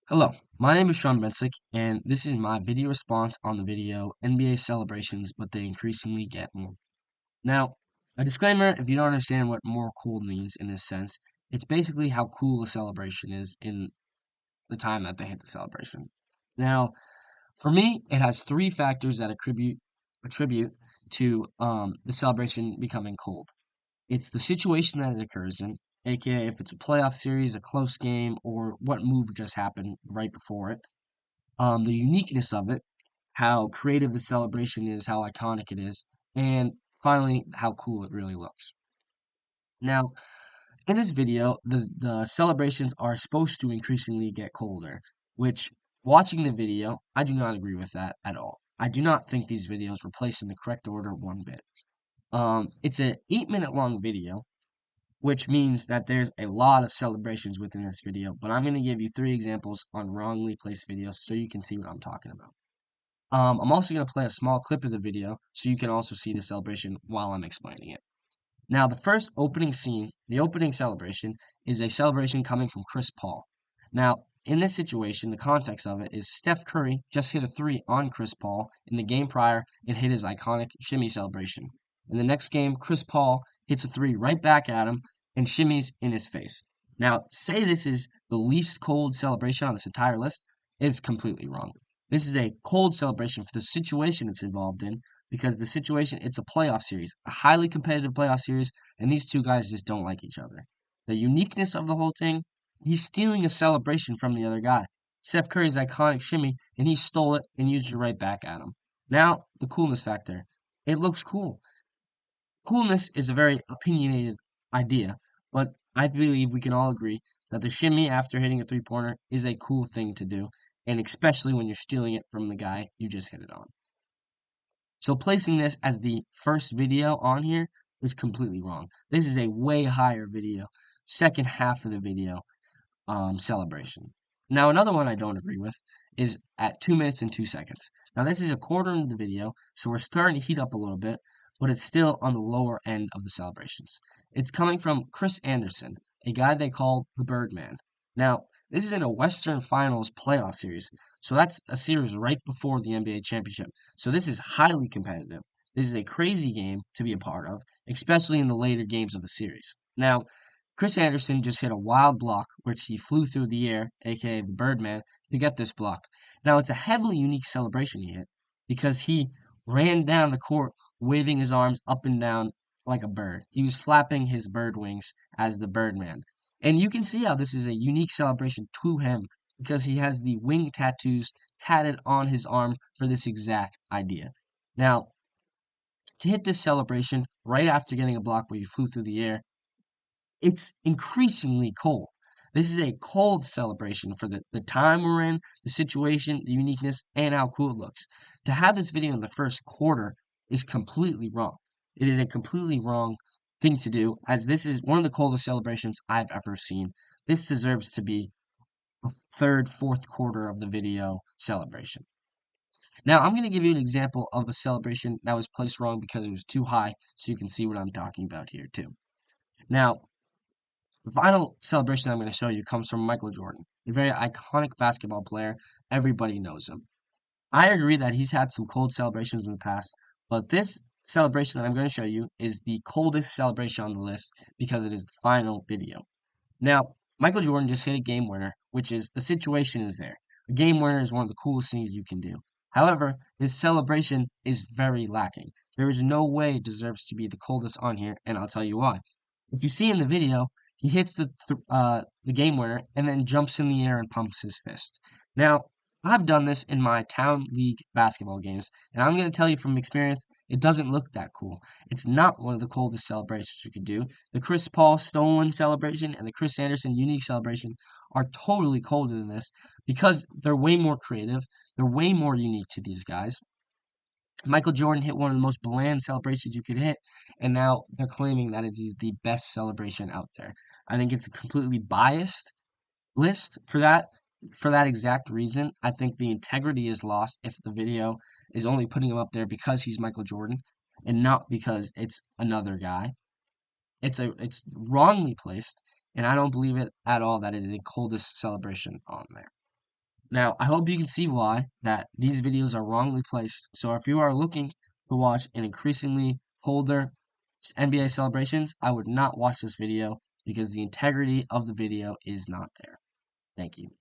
Hello, my name is Sean Bensick, and this is my video response on the video NBA celebrations, but they increasingly get more. Now, a disclaimer, if you don't understand what more cool means in this sense, it's basically how cool a celebration is in the time that they hit the celebration. Now, for me, it has three factors that attribute to the celebration becoming cold. It's the situation that it occurs in, aka if it's a playoff series, a close game, or what move just happened right before it, the uniqueness of it, how creative the celebration is, how iconic it is, and finally, how cool it really looks. Now, in this video, the celebrations are supposed to increasingly get colder, which, watching the video, I do not agree with that at all. I do not think these videos were placed in the correct order one bit. It's an 8-minute long video, which means that there's a lot of celebrations within this video, but I'm going to give you three examples on wrongly placed videos so you can see what I'm talking about. I'm also going to play a small clip of the video so you can also see the celebration while I'm explaining it. Now, the first opening scene, the opening celebration, is a celebration coming from Chris Paul. Now, in this situation, the context of it is Steph Curry just hit a three on Chris Paul in the game prior and hit his iconic shimmy celebration. In the next game, Chris Paul hits a three right back at him and shimmies in his face. Now, say this is the least cold celebration on this entire list is completely wrong. This is a cold celebration for the situation it's involved in because the situation, it's a playoff series, a highly competitive playoff series, and these two guys just don't like each other. The uniqueness of the whole thing, he's stealing a celebration from the other guy. Steph Curry's iconic shimmy, and he stole it and used it right back at him. Now, the coolness factor. It looks cool. Coolness is a very opinionated idea, but I believe we can all agree that the shimmy after hitting a three-pointer is a cool thing to do, and especially when you're stealing it from the guy you just hit it on. So placing this as the first video on here is completely wrong. This is a way higher video, second half of the video celebration. Now another one I don't agree with is at 2 minutes and 2 seconds. Now this is a quarter of the video, so we're starting to heat up a little bit, but it's still on the lower end of the celebrations. It's coming from Chris Anderson, a guy they call the Birdman. Now, this is in a Western Finals playoff series, so that's a series right before the NBA championship. So this is highly competitive. This is a crazy game to be a part of, especially in the later games of the series. Now, Chris Anderson just hit a wild block, which he flew through the air, aka the Birdman, to get this block. Now, it's a heavily unique celebration he hit because he ran down the court waving his arms up and down like a bird. He was flapping his bird wings as the Birdman. And you can see how this is a unique celebration to him because he has the wing tattoos tatted on his arm for this exact idea. Now, to hit this celebration right after getting a block where you flew through the air, it's increasingly cold. This is a cold celebration for the time we're in, the situation, the uniqueness, and how cool it looks. To have this video in the first quarter is completely wrong. It is a completely wrong thing to do, as this is one of the coldest celebrations I've ever seen. This deserves to be a third, fourth quarter of the video celebration. Now, I'm going to give you an example of a celebration that was placed wrong because it was too high, so you can see what I'm talking about here, too. Now, the final celebration I'm going to show you comes from Michael Jordan, a very iconic basketball player. Everybody knows him. I agree that he's had some cold celebrations in the past, but this celebration that I'm going to show you is the coldest celebration on the list because it is the final video. Now, Michael Jordan just hit a game winner, which is the situation is there. A game winner is one of the coolest things you can do. However, this celebration is very lacking. There is no way it deserves to be the coldest on here, and I'll tell you why. If you see in the video, he hits the game winner and then jumps in the air and pumps his fist. Now, I've done this in my town league basketball games, and I'm going to tell you from experience, it doesn't look that cool. It's not one of the coldest celebrations you could do. The Chris Paul stolen celebration and the Chris Anderson unique celebration are totally colder than this because they're way more creative. They're way more unique to these guys. Michael Jordan hit one of the most bland celebrations you could hit, and now they're claiming that it is the best celebration out there. I think it's a completely biased list for that exact reason. I think the integrity is lost if the video is only putting him up there because he's Michael Jordan and not because it's another guy. It's wrongly placed, and I don't believe it at all that it is the coldest celebration on there. Now, I hope you can see why that these videos are wrongly placed. So if you are looking to watch an increasingly colder NBA celebrations, I would not watch this video because the integrity of the video is not there. Thank you.